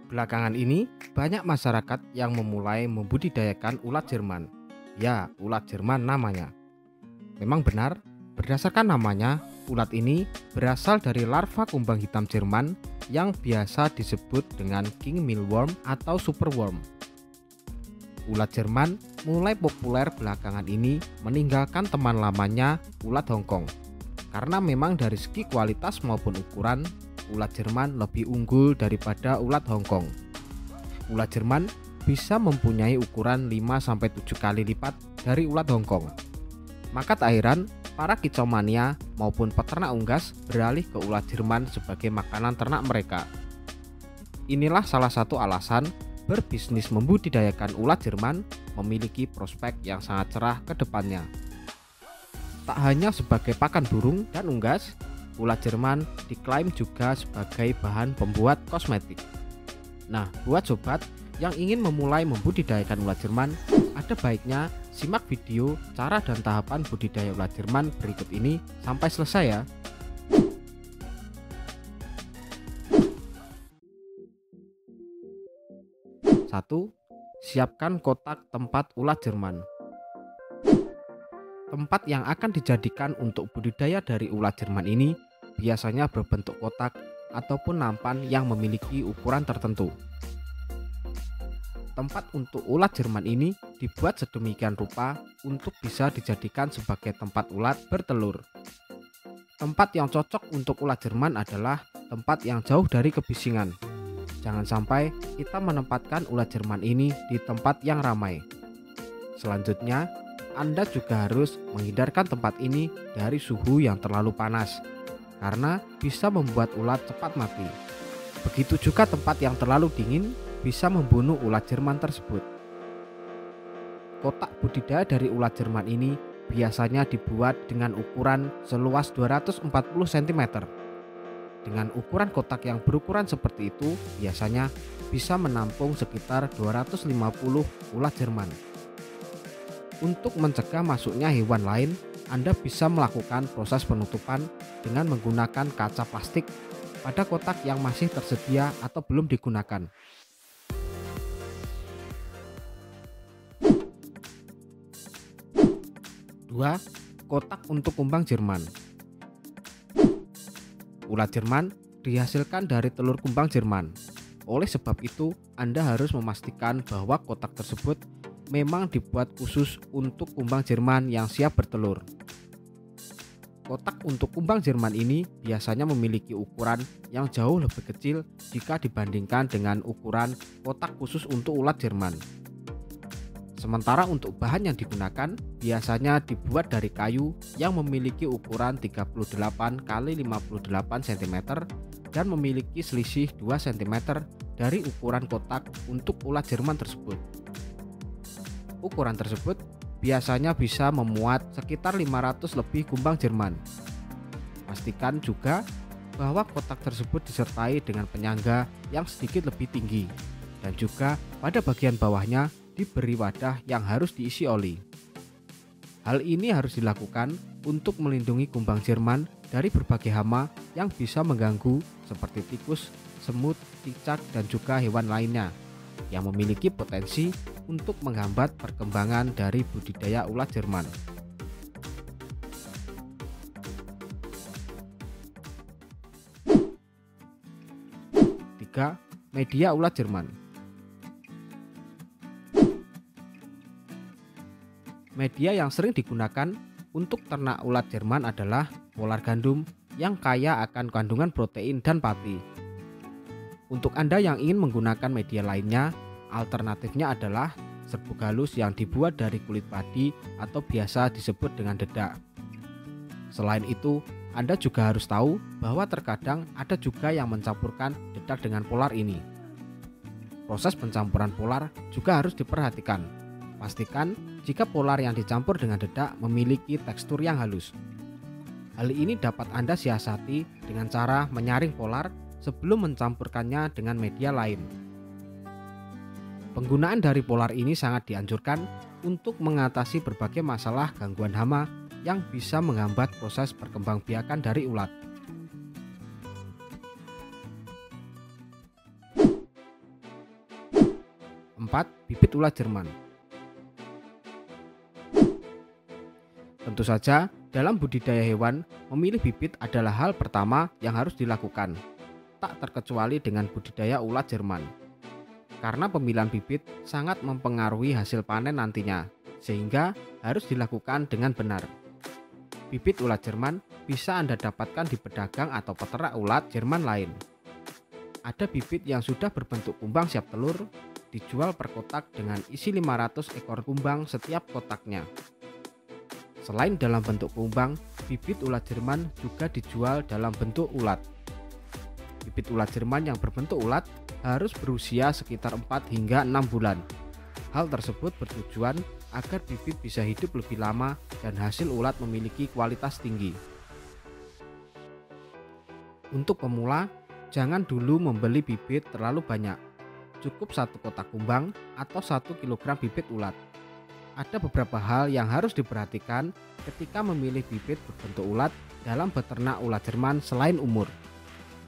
Belakangan ini, banyak masyarakat yang memulai membudidayakan ulat Jerman. Ya, ulat Jerman namanya. Memang benar, berdasarkan namanya, ulat ini berasal dari larva kumbang hitam Jerman yang biasa disebut dengan king mealworm atau superworm. Ulat Jerman mulai populer belakangan ini meninggalkan teman lamanya, ulat Hongkong. Karena memang dari segi kualitas maupun ukuran, ulat Jerman lebih unggul daripada ulat Hongkong. Ulat Jerman bisa mempunyai ukuran 5-7 kali lipat dari ulat Hongkong. Maka tak heran para kicomania maupun peternak unggas beralih ke ulat Jerman sebagai makanan ternak mereka. Inilah salah satu alasan berbisnis membudidayakan ulat Jerman memiliki prospek yang sangat cerah ke depannya. Tak hanya sebagai pakan burung dan unggas, ulat Jerman diklaim juga sebagai bahan pembuat kosmetik. Nah, buat sobat yang ingin memulai membudidayakan ulat Jerman, ada baiknya simak video cara dan tahapan budidaya ulat Jerman berikut ini sampai selesai ya. 1. Siapkan kotak tempat ulat Jerman. Tempat yang akan dijadikan untuk budidaya dari ulat Jerman ini biasanya berbentuk kotak ataupun nampan yang memiliki ukuran tertentu. Tempat untuk ulat Jerman ini dibuat sedemikian rupa untuk bisa dijadikan sebagai tempat ulat bertelur. Tempat yang cocok untuk ulat Jerman adalah tempat yang jauh dari kebisingan. Jangan sampai kita menempatkan ulat Jerman ini di tempat yang ramai. Selanjutnya, Anda juga harus menghindarkan tempat ini dari suhu yang terlalu panas, karena bisa membuat ulat cepat mati. Begitu juga tempat yang terlalu dingin bisa membunuh ulat Jerman tersebut. Kotak budidaya dari ulat Jerman ini biasanya dibuat dengan ukuran seluas 240 cm. Dengan ukuran kotak yang berukuran seperti itu, biasanya bisa menampung sekitar 250 ulat Jerman. Untuk mencegah masuknya hewan lain, Anda bisa melakukan proses penutupan dengan menggunakan kaca plastik pada kotak yang masih tersedia atau belum digunakan. 2. Kotak untuk kumbang Jerman. Ulat Jerman dihasilkan dari telur kumbang Jerman. Oleh sebab itu, Anda harus memastikan bahwa kotak tersebut memang dibuat khusus untuk kumbang Jerman yang siap bertelur. Kotak untuk kumbang Jerman ini biasanya memiliki ukuran yang jauh lebih kecil jika dibandingkan dengan ukuran kotak khusus untuk ulat Jerman. Sementara untuk bahan yang digunakan biasanya dibuat dari kayu yang memiliki ukuran 38 x 58 cm dan memiliki selisih 2 cm dari ukuran kotak untuk ulat Jerman tersebut. Ukuran tersebut biasanya bisa memuat sekitar 500 lebih kumbang Jerman. Pastikan juga bahwa kotak tersebut disertai dengan penyangga yang sedikit lebih tinggi dan juga pada bagian bawahnya diberi wadah yang harus diisi oli. Hal ini harus dilakukan untuk melindungi kumbang Jerman dari berbagai hama yang bisa mengganggu seperti tikus, semut, cicak, dan juga hewan lainnya yang memiliki potensi untuk menghambat perkembangan dari budidaya ulat Jerman. 3. Media ulat Jerman. Media yang sering digunakan untuk ternak ulat Jerman adalah polar gandum yang kaya akan kandungan protein dan pati. Untuk Anda yang ingin menggunakan media lainnya, alternatifnya adalah serbuk halus yang dibuat dari kulit padi atau biasa disebut dengan dedak. Selain itu, Anda juga harus tahu bahwa terkadang ada juga yang mencampurkan dedak dengan polar ini. Proses pencampuran polar juga harus diperhatikan. Pastikan jika polar yang dicampur dengan dedak memiliki tekstur yang halus. Hal ini dapat Anda siasati dengan cara menyaring polar sebelum mencampurkannya dengan media lain. Penggunaan dari polar ini sangat dianjurkan untuk mengatasi berbagai masalah gangguan hama yang bisa menghambat proses perkembangbiakan dari ulat. 4. Bibit ulat Jerman. Tentu saja, dalam budidaya hewan, memilih bibit adalah hal pertama yang harus dilakukan, tak terkecuali dengan budidaya ulat Jerman. Karena pemilihan bibit sangat mempengaruhi hasil panen nantinya, sehingga harus dilakukan dengan benar. Bibit ulat Jerman bisa Anda dapatkan di pedagang atau peternak ulat Jerman lain. Ada bibit yang sudah berbentuk kumbang siap telur, dijual per kotak dengan isi 500 ekor kumbang setiap kotaknya. Selain dalam bentuk kumbang, bibit ulat Jerman juga dijual dalam bentuk ulat. Bibit ulat Jerman yang berbentuk ulat harus berusia sekitar 4 hingga 6 bulan. Hal tersebut bertujuan agar bibit bisa hidup lebih lama dan hasil ulat memiliki kualitas tinggi. Untuk pemula, jangan dulu membeli bibit terlalu banyak. Cukup 1 kotak kumbang atau 1 kilogram bibit ulat. Ada beberapa hal yang harus diperhatikan ketika memilih bibit berbentuk ulat dalam beternak ulat Jerman selain umur.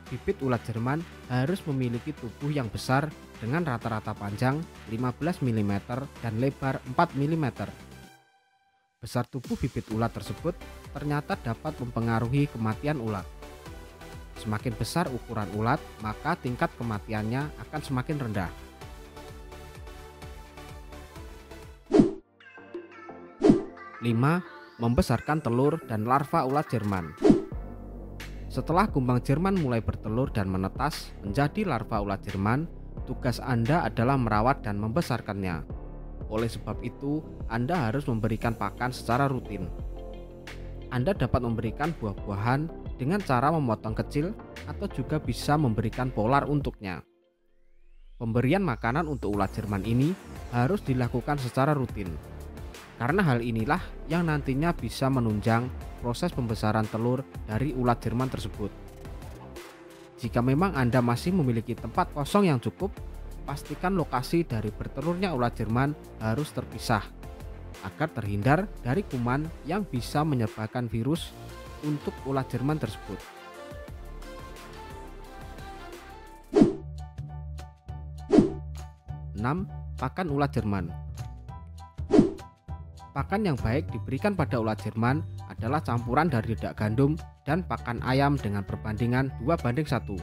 Bibit ulat Jerman harus memiliki tubuh yang besar dengan rata-rata panjang 15 mm dan lebar 4 mm. Besar tubuh bibit ulat tersebut ternyata dapat mempengaruhi kematian ulat. Semakin besar ukuran ulat, maka tingkat kematiannya akan semakin rendah. 5. Membesarkan telur dan larva ulat Jerman. Setelah kumbang Jerman mulai bertelur dan menetas menjadi larva ulat Jerman, tugas Anda adalah merawat dan membesarkannya. Oleh sebab itu, Anda harus memberikan pakan secara rutin. Anda dapat memberikan buah-buahan dengan cara memotong kecil atau juga bisa memberikan polar untuknya. Pemberian makanan untuk ulat Jerman ini harus dilakukan secara rutin. Karena hal inilah yang nantinya bisa menunjang proses pembesaran telur dari ulat Jerman tersebut. Jika memang Anda masih memiliki tempat kosong yang cukup, pastikan lokasi dari bertelurnya ulat Jerman harus terpisah agar terhindar dari kuman yang bisa menyebarkan virus untuk ulat Jerman tersebut. Enam, pakan ulat Jerman. Pakan yang baik diberikan pada ulat Jerman adalah campuran dari dedak gandum dan pakan ayam dengan perbandingan 2:1.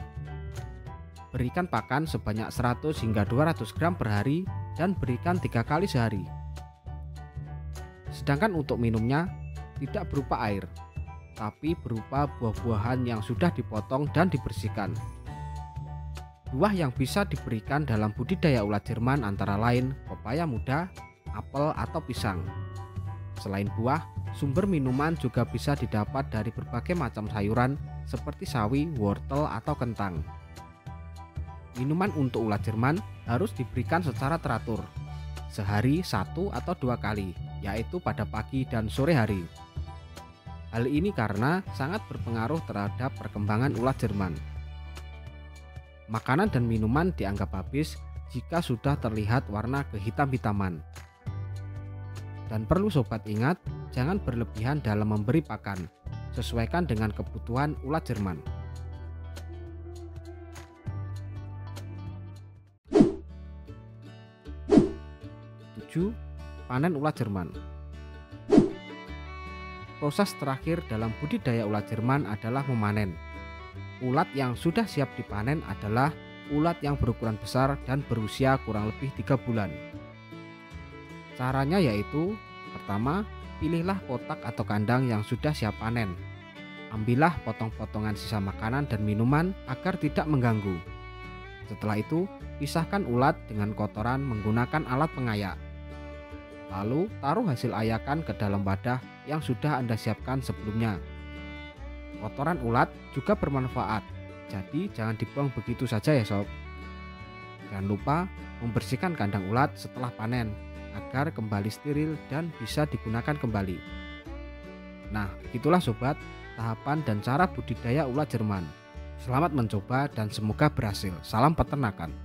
Berikan pakan sebanyak 100 hingga 200 gram per hari dan berikan 3 kali sehari. Sedangkan untuk minumnya tidak berupa air, tapi berupa buah-buahan yang sudah dipotong dan dibersihkan. Buah yang bisa diberikan dalam budidaya ulat Jerman antara lain pepaya muda, apel atau pisang. Selain buah, sumber minuman juga bisa didapat dari berbagai macam sayuran seperti sawi, wortel, atau kentang. Minuman untuk ulat Jerman harus diberikan secara teratur, sehari 1 atau 2 kali, yaitu pada pagi dan sore hari. Hal ini karena sangat berpengaruh terhadap perkembangan ulat Jerman. Makanan dan minuman dianggap habis jika sudah terlihat warna kehitam-hitaman. Dan perlu sobat ingat, jangan berlebihan dalam memberi pakan. Sesuaikan dengan kebutuhan ulat Jerman. 7. Panen ulat Jerman. Proses terakhir dalam budidaya ulat Jerman adalah memanen. Ulat yang sudah siap dipanen adalah ulat yang berukuran besar dan berusia kurang lebih 3 bulan. Caranya yaitu, pertama, pilihlah kotak atau kandang yang sudah siap panen. Ambillah potong-potongan sisa makanan dan minuman agar tidak mengganggu. Setelah itu, pisahkan ulat dengan kotoran menggunakan alat pengayak. Lalu, taruh hasil ayakan ke dalam wadah yang sudah Anda siapkan sebelumnya. Kotoran ulat juga bermanfaat, jadi jangan dibuang begitu saja ya sob. Jangan lupa membersihkan kandang ulat setelah panen agar kembali steril dan bisa digunakan kembali. Nah, itulah sobat, tahapan dan cara budidaya ulat Jerman. Selamat mencoba dan semoga berhasil. Salam peternakan.